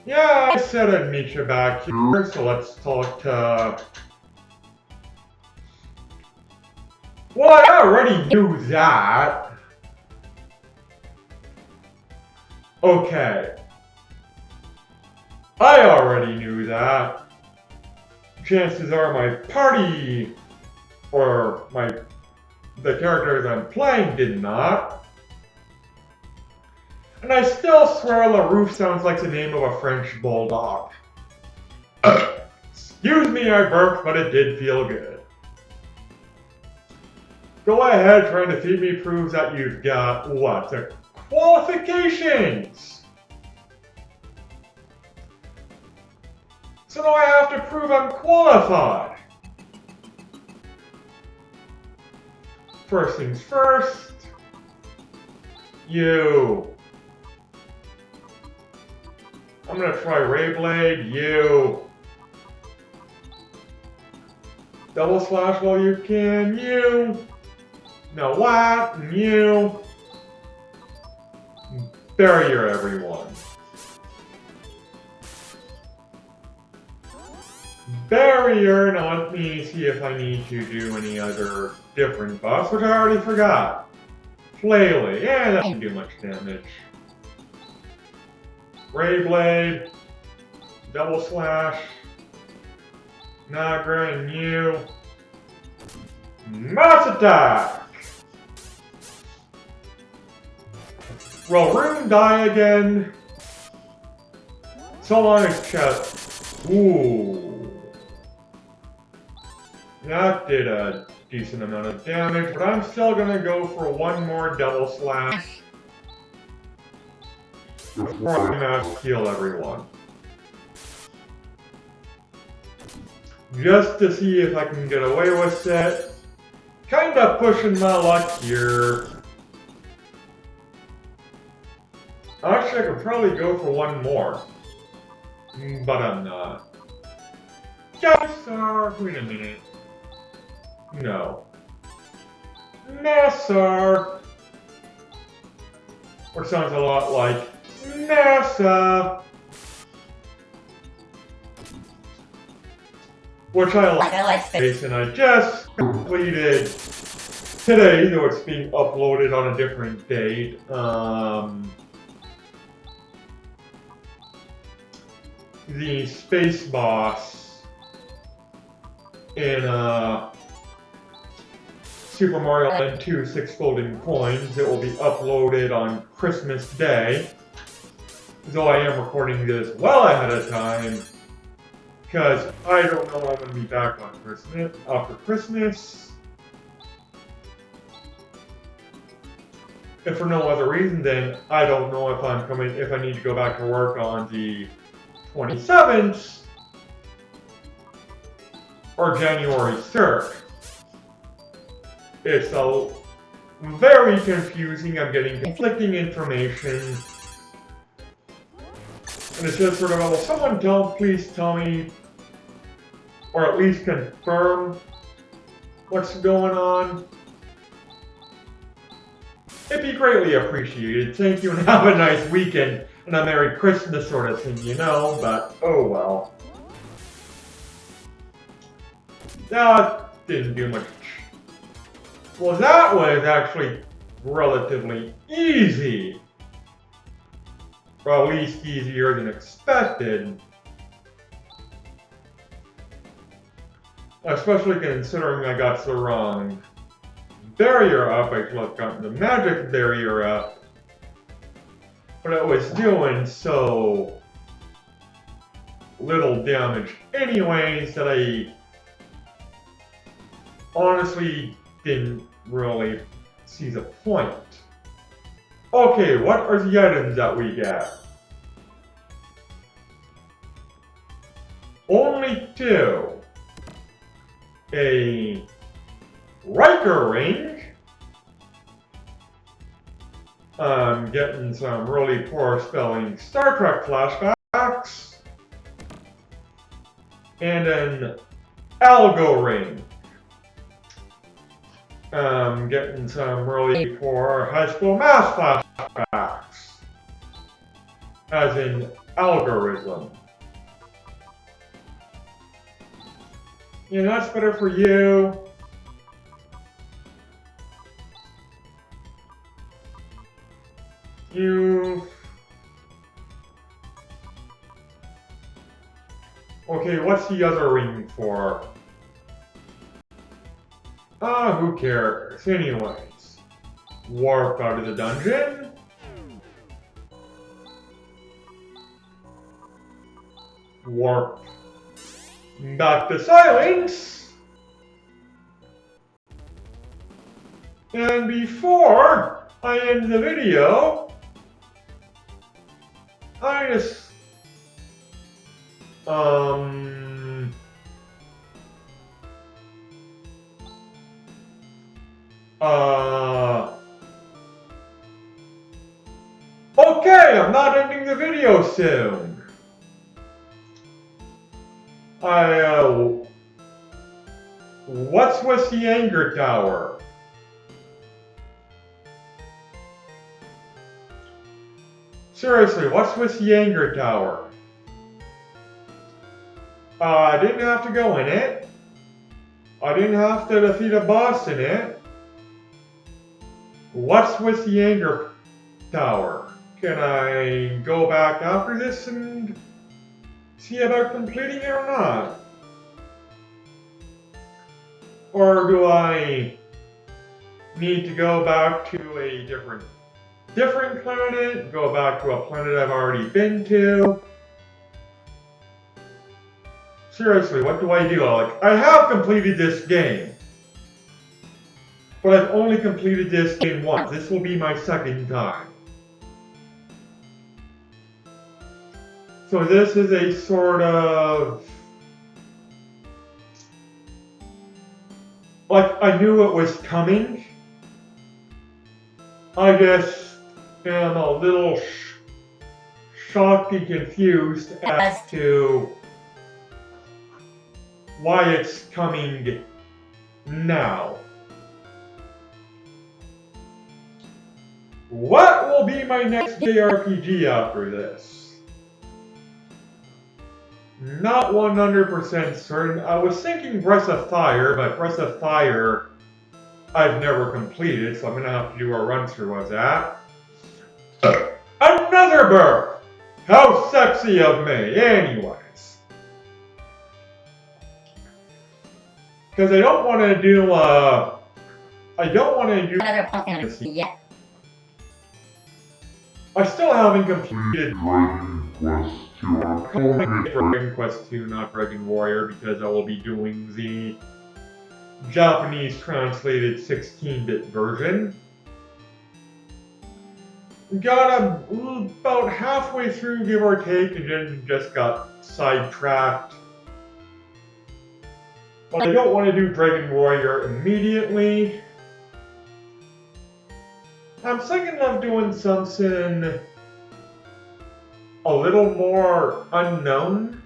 Yeah, I said I'd meet you back here, so let's talk to... Well, I already knew that. Okay. I already knew that. Chances are my party, or the characters I'm playing did not. And I still swear LaRouf sounds like the name of a French bulldog. Excuse me, I burped, but it did feel good. Go ahead, trying to feed me proves that you've got, what, the qualifications! So now I have to prove I'm qualified. First things first, you. I'm gonna try Ray Blade, you. Double slash while you can, you. Now what? You. Barrier, everyone. Barrier, now let me see if I need to do any other different buffs, which I already forgot. Flailing, yeah, that doesn't do much damage. Ray Blade, Double Slash, Nagra and you. Mass Attack! Will Rune die again? So long as chest. Ooh. That did a decent amount of damage, but I'm still gonna go for one more Double Slash. Before I mass heal everyone. Just to see if I can get away with it. Kinda pushing my luck here. Actually, I could probably go for one more. But I'm not. Yes, sir. Wait a minute. No. NASA. Or sounds a lot like NASA. Which I like space, and I just completed today, though it's being uploaded on a different date. The space boss in Super Mario Land 2 6 Golden Coins. It will be uploaded on Christmas Day. Though I am recording this well ahead of time. Because I don't know when I'm going to be back on Christmas, after Christmas. If for no other reason, then I don't know if I need to go back to work on the 27th or January 3rd. It's very confusing. I'm getting conflicting information. And it's just sort of, will someone please tell me, or at least confirm what's going on? It'd be greatly appreciated. Thank you and have a nice weekend. And a Merry Christmas sort of thing, you know, but oh well. That didn't do much. Well, that was actually relatively easy. Or at least easier than expected. Especially considering I got the wrong barrier up. I should have gotten the magic barrier up. But it was doing so little damage anyways that I honestly didn't really see the point. Okay, what are the items that we get? Only two. A Riker ring. I'm getting some really poor spelling Star Trek flashbacks. And an Algo ring. I'm getting some really poor high school math flashbacks. as in algorithm. Yeah, that's better for you. You... Okay, what's the other ring for? Who cares? Anyways. Warp out of the dungeon. Warp back to silence. And before I end the video, I just okay, I'm not ending the video soon. What's with the anger tower? Seriously, what's with the anger tower? I didn't have to go in it. I didn't have to defeat a boss in it. What's with the anger tower? Can I go back after this and see about completing it or not? Or do I need to go back to a different planet? Go back to a planet I've already been to? Seriously, what do I do? Like, I have completed this game. But I've only completed this game once. This will be my second time. So this is a sort of... like, I knew it was coming. I just am a little shocked and confused as to why it's coming now. What will be my next JRPG after this? Not 100% certain. I was thinking Breath of Fire, but Breath of Fire I've never completed, so I'm gonna have to do a run through of that. Another bird! How sexy of me! Anyways. Because I don't want to do another Phantasy yet. I still haven't completed Dragon Quest 2, not Dragon Warrior, because I will be doing the Japanese translated 16-bit version. Got about halfway through, give or take, and then just got sidetracked. But I don't want to do Dragon Warrior immediately. I'm thinking of doing something a little more unknown.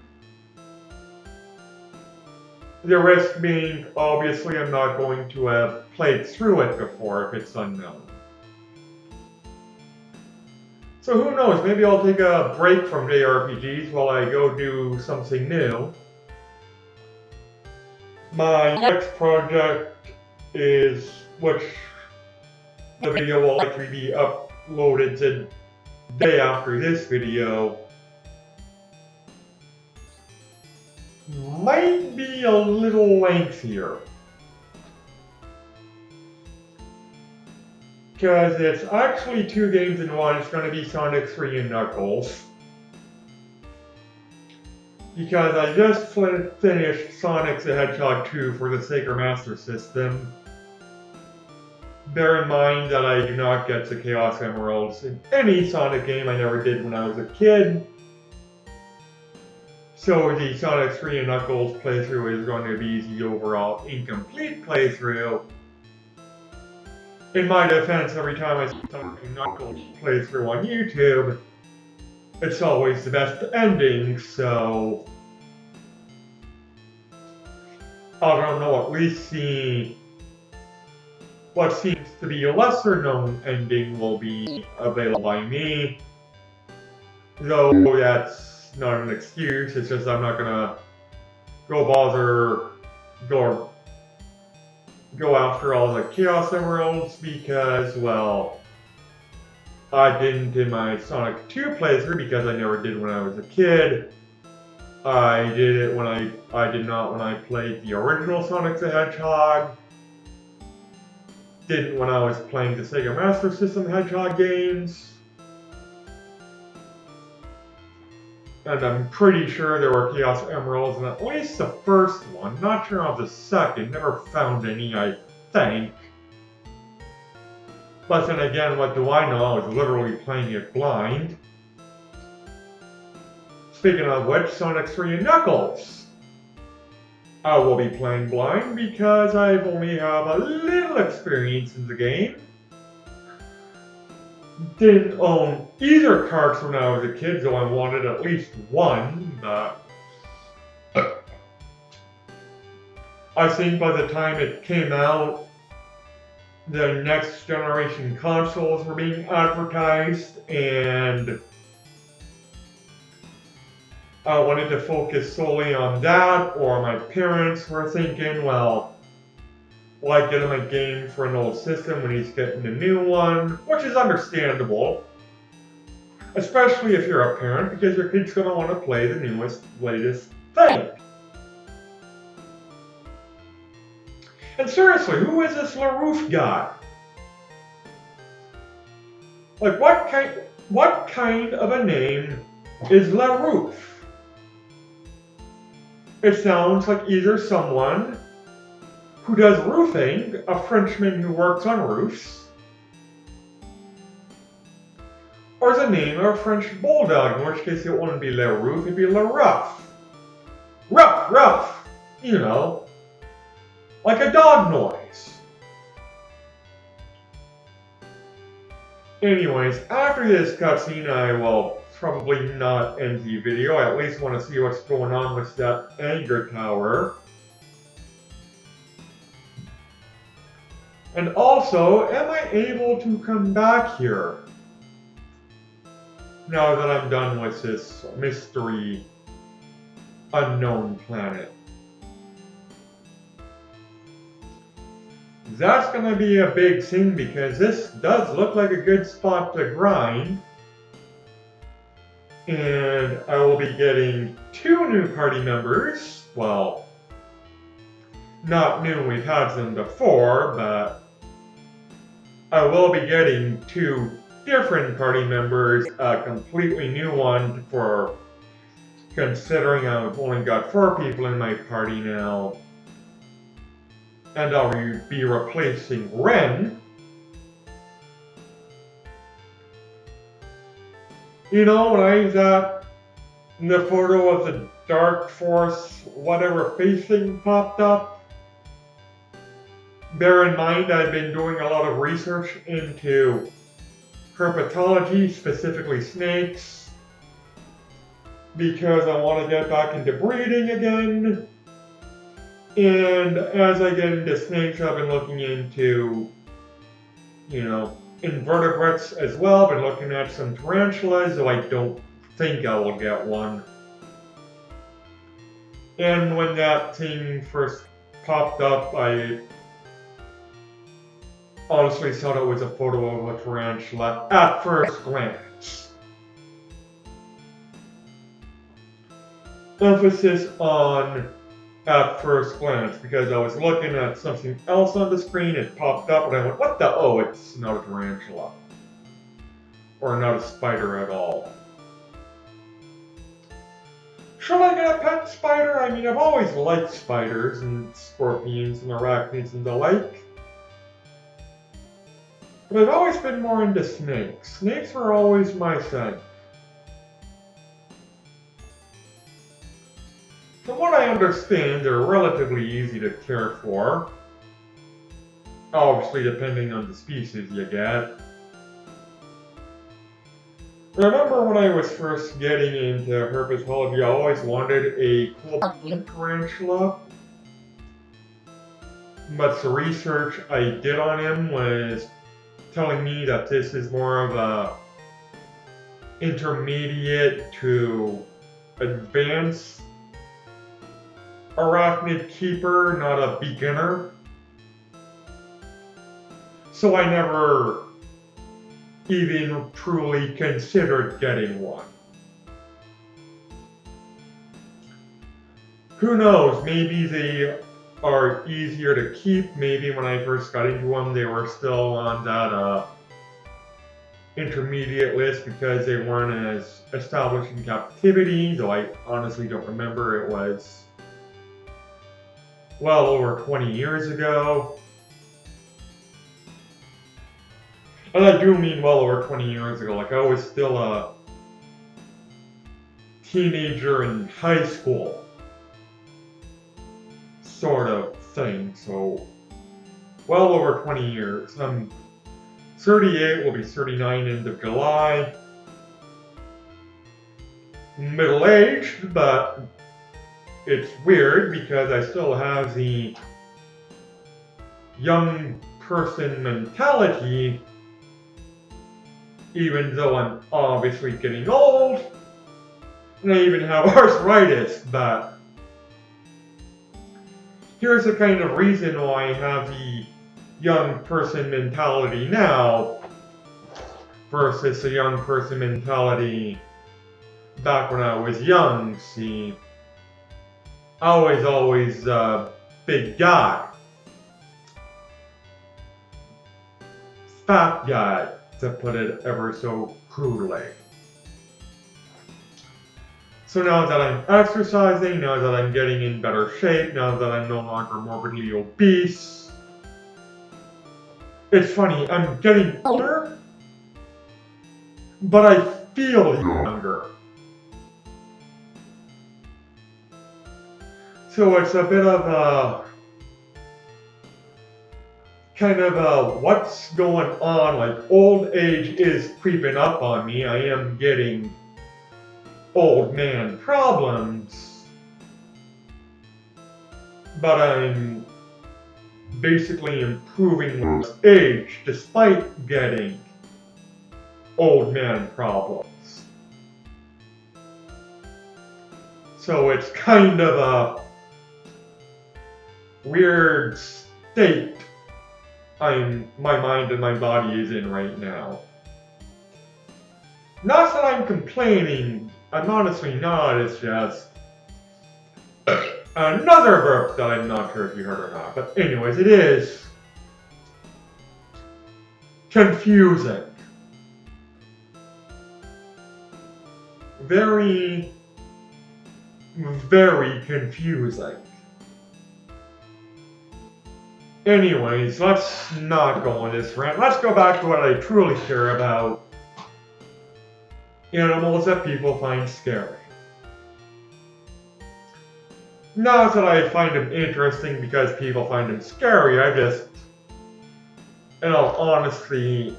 The risk being, obviously, I'm not going to have played through it before if it's unknown. So who knows, maybe I'll take a break from JRPGs while I go do something new. My next project is, which the video will likely be uploaded the day after this video, might be a little lengthier. Because it's actually 2 games in one. It's going to be Sonic 3 and Knuckles. Because I just finished Sonic the Hedgehog 2 for the Sega Master System. Bear in mind that I do not get the Chaos Emeralds in any Sonic game. I never did when I was a kid. So the Sonic 3 and Knuckles playthrough is going to be the overall incomplete playthrough. In my defense, every time I see Sonic and Knuckles playthrough on YouTube, it's always the best ending, so I don't know, at least what seems to be a lesser known ending will be available by me. Though that's not an excuse, it's just I'm not gonna go after all the Chaos Emeralds because, well, I didn't in my Sonic 2 playthrough because I never did when I was a kid. I did it when I did not when I played the original Sonic the Hedgehog. Didn't when I was playing the Sega Master System Hedgehog games. And I'm pretty sure there were Chaos Emeralds in at least the first one. Not sure of the second. Never found any, I think. But then again, what do I know? I was literally playing it blind. Speaking of which, Sonic 3 and Knuckles. I will be playing blind because I only have a little experience in the game. Didn't own either carts when I was a kid, though I wanted at least one, but I think by the time it came out, the next generation consoles were being advertised, and I wanted to focus solely on that, or my parents were thinking, well, why get him a game for an old system when he's getting a new one, which is understandable. Especially if you're a parent, because your kid's going to want to play the newest, latest thing. And seriously, who is this LaRoof guy? Like, what kind of a name is LaRoof? It sounds like either someone who does roofing, a Frenchman who works on roofs, or the name of a French bulldog, in which case it wouldn't be Le Roof, it'd be Le Ruff. Ruff, ruff! You know, like a dog noise. Anyways, after this cutscene, I will probably not end the video. I at least want to see what's going on with that anger tower. And also, am I able to come back here? Now that I'm done with this mystery unknown planet. That's gonna be a big thing because this does look like a good spot to grind. And I will be getting 2 new party members. Well, not new, we've had them before, but I will be getting 2 different party members, a completely new one for considering I've only got 4 people in my party now. And I'll be replacing Ren. You know, when I was at the photo of the Dark Force, whatever face thing popped up, bear in mind I've been doing a lot of research into herpetology, specifically snakes, because I want to get back into breeding again. And as I get into snakes, I've been looking into, you know, invertebrates as well. Been looking at some tarantulas, though I don't think I will get one. And when that thing first popped up, I honestly thought it was a photo of a tarantula at first glance. Emphasis on at first glance, because I was looking at something else on the screen, it popped up and I went, what the? Oh, it's not a tarantula. Or not a spider at all. Should I get a pet spider? I mean, I've always liked spiders and scorpions and arachnids and the like. But I've always been more into snakes. Snakes were always my thing. From what I understand, they're relatively easy to care for. Obviously, depending on the species you get. Remember when I was first getting into herpetology, I always wanted a cool tarantula. But the research I did on him was telling me that this is more of a intermediate to advanced arachnid keeper, not a beginner. So I never even truly considered getting one. Who knows, maybe they are easier to keep. Maybe when I first got into them, they were still on that intermediate list because they weren't as established in captivity, though I honestly don't remember. It was well over 20 years ago. And I do mean well over 20 years ago, like I was still a teenager in high school, sort of thing, so well over 20 years. I'm 38, will be 39 end of July. Middle-aged, but it's weird because I still have the young person mentality, even though I'm obviously getting old, and I even have arthritis, but here's the kind of reason why I have the young person mentality now versus the young person mentality back when I was young. See, I was always a big guy, fat guy, to put it ever so crudely. So now that I'm exercising, now that I'm getting in better shape, now that I'm no longer morbidly obese, it's funny, I'm getting older, but I feel younger. So it's a bit of a kind of a what's going on, like old age is creeping up on me. I am getting old man problems, but I'm basically improving with age despite getting old man problems. So it's kind of a weird state my mind and my body is in right now. Not that I'm complaining, I'm honestly not, it's just another burp that I'm not sure if you heard or not. But anyways, it is confusing. Very, very confusing. Anyways, let's not go on this rant. Let's go back to what I truly care about. Animals that people find scary. Not that I find them interesting because people find them scary, I just, in all honesty,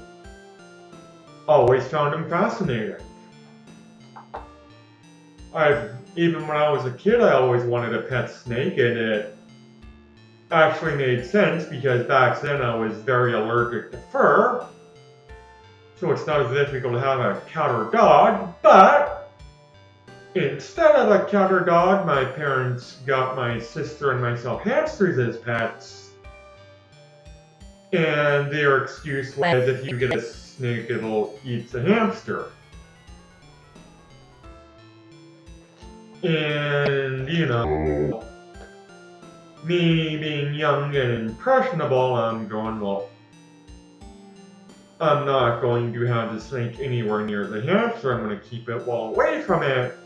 always found them fascinating. Even when I was a kid, I always wanted a pet snake, and it actually made sense because back then I was very allergic to fur. So it's not as difficult to have a cat or dog, but instead of a cat or dog, my parents got my sister and myself hamsters as pets. And their excuse was if you get a snake, it'll eat the hamster. And, you know, me being young and impressionable, I'm going, well, I'm not going to have the snake anywhere near the hamster. I'm going to keep it well away from it.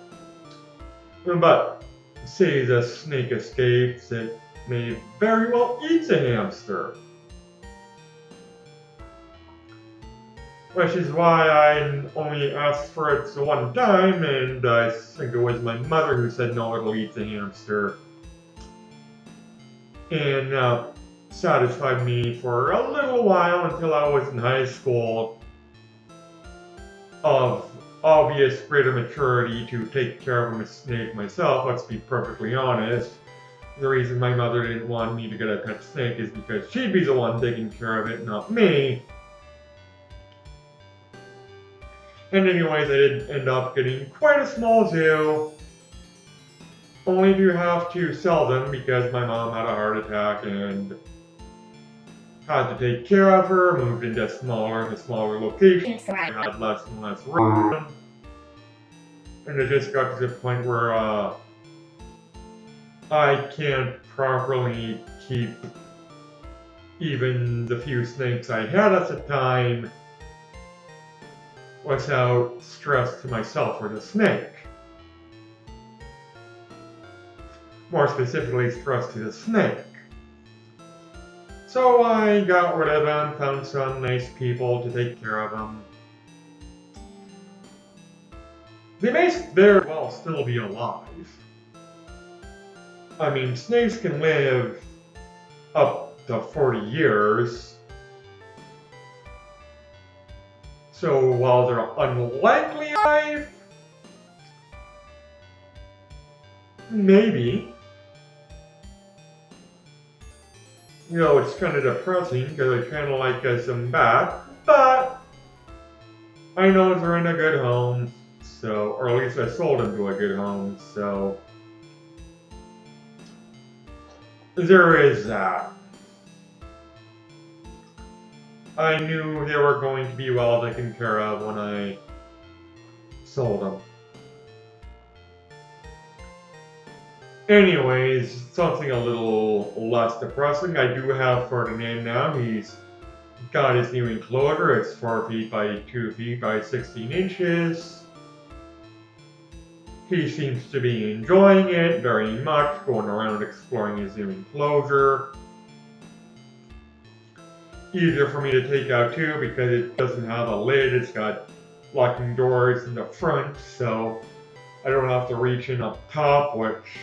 But say the snake escapes, it may very well eat the hamster. Which is why I only asked for it the one time, and I think it was my mother who said no, it'll eat the hamster. And satisfied me for a little while until I was in high school of obvious greater maturity to take care of a snake myself. Let's be perfectly honest. The reason my mother didn't want me to get a pet snake is because she'd be the one taking care of it, not me. And anyways, I did end up getting quite a small zoo, only to have to sell them because my mom had a heart attack and had to take care of her, moved into smaller and smaller locations, so I had less and less room. And it just got to the point where I can't properly keep even the few snakes I had at the time without stress to myself or the snake. More specifically, stress to the snake. So I got rid of them, found some nice people to take care of them. They may very well still be alive. I mean, snakes can live up to 40 years. So while they're unlikely alive, maybe. You know, it's kind of depressing because I kind of like them back, but I know they're in a good home, so, or at least I sold them to a good home, so there is that. I knew they were going to be well taken care of when I sold them. Anyways, something a little less depressing. I do have Ferdinand now. He's got his new enclosure. It's 4 feet by 2 feet by 16 inches. He seems to be enjoying it very much, going around exploring his new enclosure. Easier for me to take out too because it doesn't have a lid. It's got locking doors in the front, so I don't have to reach in up top, which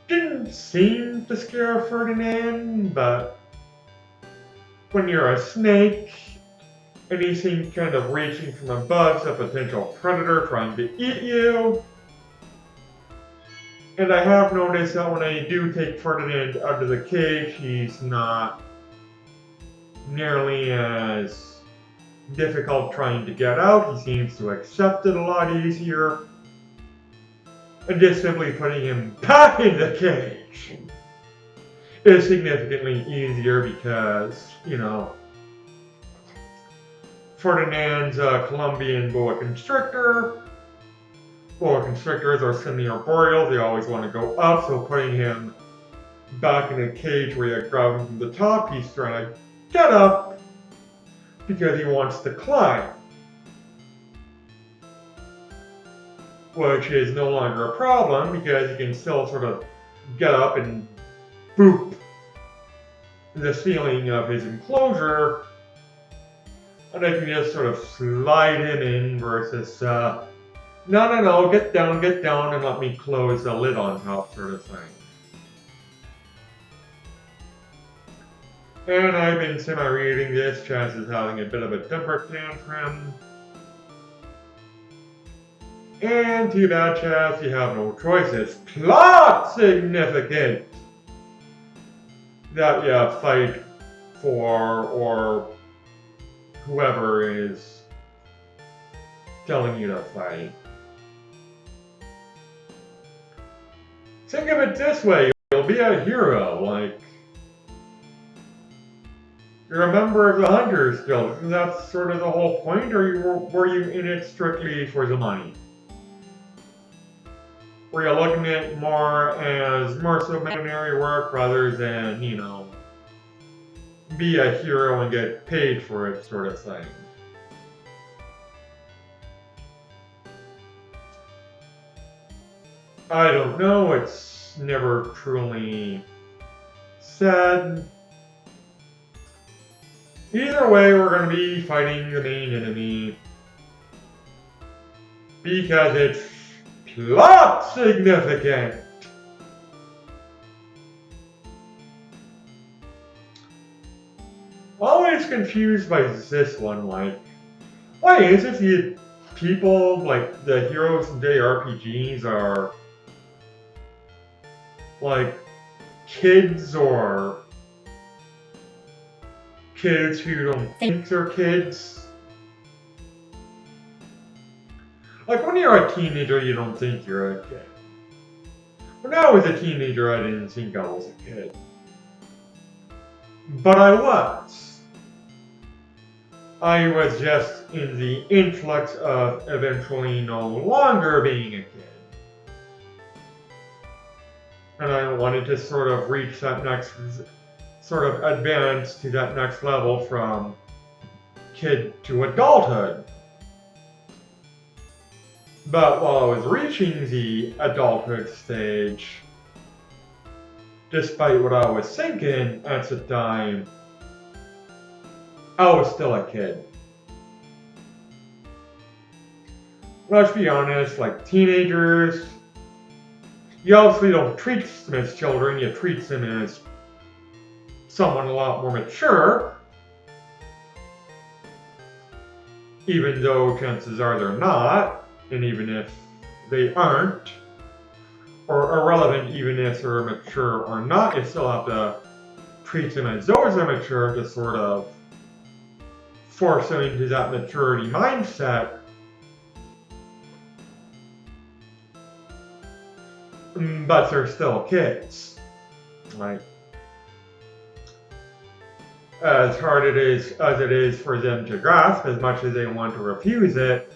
didn't seem to scare Ferdinand, but when you're a snake, anything kind of reaching from above is a potential predator trying to eat you. And I have noticed that when I do take Ferdinand out of the cage, he's not nearly as difficult trying to get out. He seems to accept it a lot easier. And just simply putting him back in the cage is significantly easier because, you know, Ferdinand's a Colombian boa constrictor. Boa constrictors are semi-arboreal, they always want to go up, so putting him back in a cage where you grab him from the top, he's trying to get up because he wants to climb. Which is no longer a problem because he can still sort of get up and boop the ceiling of his enclosure, and I can just sort of slide him in versus, no, get down, and let me close the lid on top sort of thing. And I've been semi-reading this, Chance is having a bit of a temper tantrum. And too bad, Chaz, you have no choice. It's plot significant that you fight for, or whoever is telling you to fight. Think of it this way, you'll be a hero, like, you're a member of the Hunters Guild. Isn't that sort of the whole point, or were you in it strictly for the money? Were you looking at it more as mercenary work rather than, you know, be a hero and get paid for it sort of thing? I don't know, it's never truly said. Either way, we're going to be fighting the main enemy because it's plot significant. Always confused by this one, like, why is it the people, like, the heroes in JRPGs are, like, kids or kids who don't think they're kids? Like, when you're a teenager, you don't think you're a kid. When I was a teenager, I didn't think I was a kid. But I was. I was just in the influx of eventually no longer being a kid. And I wanted to sort of reach that next, sort of advance to that next level from kid to adulthood. But while I was reaching the adulthood stage, despite what I was thinking at the time, I was still a kid. Let's be honest, like teenagers, you obviously don't treat them as children, you treat them as someone a lot more mature, even though chances are they're not, and even if they aren't, or irrelevant even if they're mature or not, you still have to treat them as though they're mature to sort of force them into that maturity mindset. But they're still kids. Like, as hard as it is for them to grasp, as much as they want to refuse it,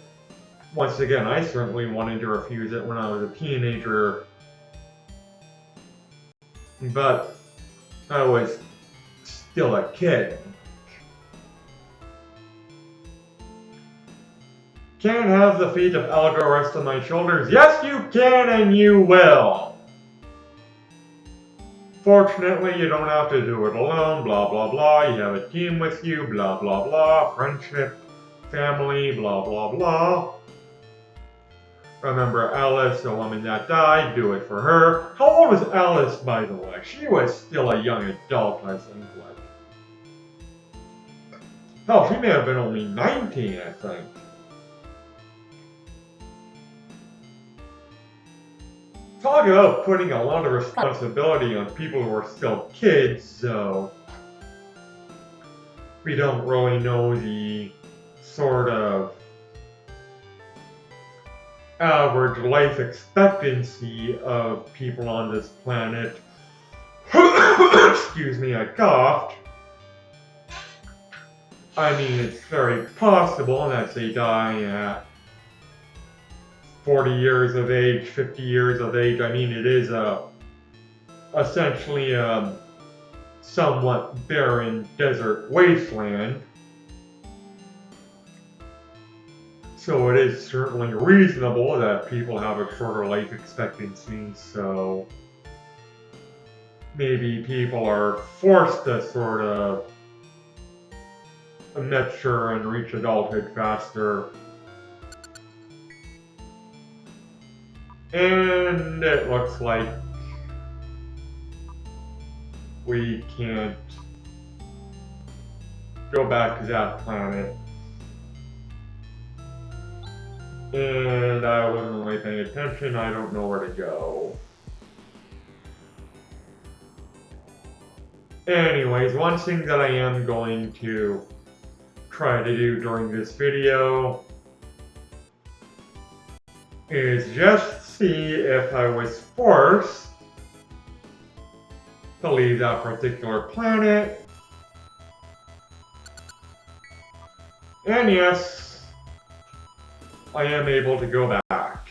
once again, I certainly wanted to refuse it when I was a teenager, but I was still a kid. Can have the feet of Algo rest on my shoulders? Yes, you can, and you will. Fortunately, you don't have to do it alone, blah, blah, blah. You have a team with you, blah, blah, blah. Friendship, family, blah, blah, blah. Remember Alice, the woman that died, do it for her. How old was Alice, by the way? She was still a young adult, I think. Hell, she may have been only 19, I think. Talk about putting a lot of responsibility on people who are still kids, so we don't really know the sort of average life expectancy of people on this planet. Excuse me, I coughed. I mean, it's very possible that they die at 40 years of age, 50 years of age. I mean, it is essentially a somewhat barren desert wasteland. So it is certainly reasonable that people have a shorter life expectancy, so maybe people are forced to sort of mature and reach adulthood faster. And it looks like we can't go back to that planet. And I wasn't really paying attention, I don't know where to go. Anyways, one thing that I am going to try to do during this video is just see if I was forced to leave that particular planet. And yes, I am able to go back.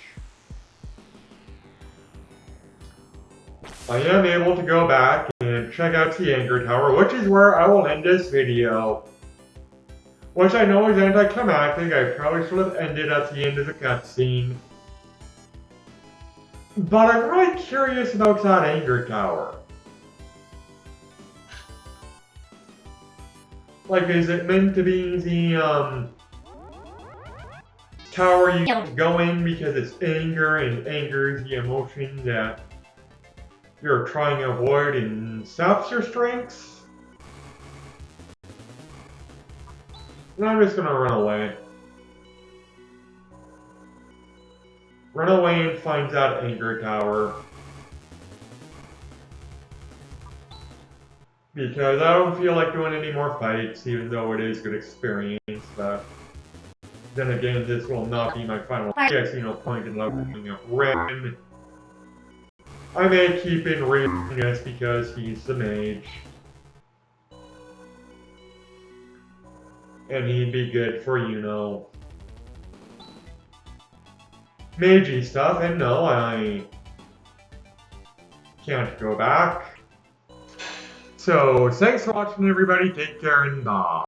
I am able to go back and check out the Anger Tower, which is where I will end this video. Which I know is anticlimactic, I probably should have ended at the end of the cutscene. But I'm really curious about that Anger Tower. Like, is it meant to be the, tower you go in because it's anger, and anger is the emotion that you're trying to avoid and saps your strengths? And I'm just gonna run away. Run away and find that Anger Tower. Because I don't feel like doing any more fights, even though it is good experience, but Then again, this will not be my final. I see no point in leveling up Ren. I may keep in Ren just because he's the mage. And he'd be good for, you know, magey stuff. And no, I can't go back. So, thanks for watching, everybody. Take care and bye.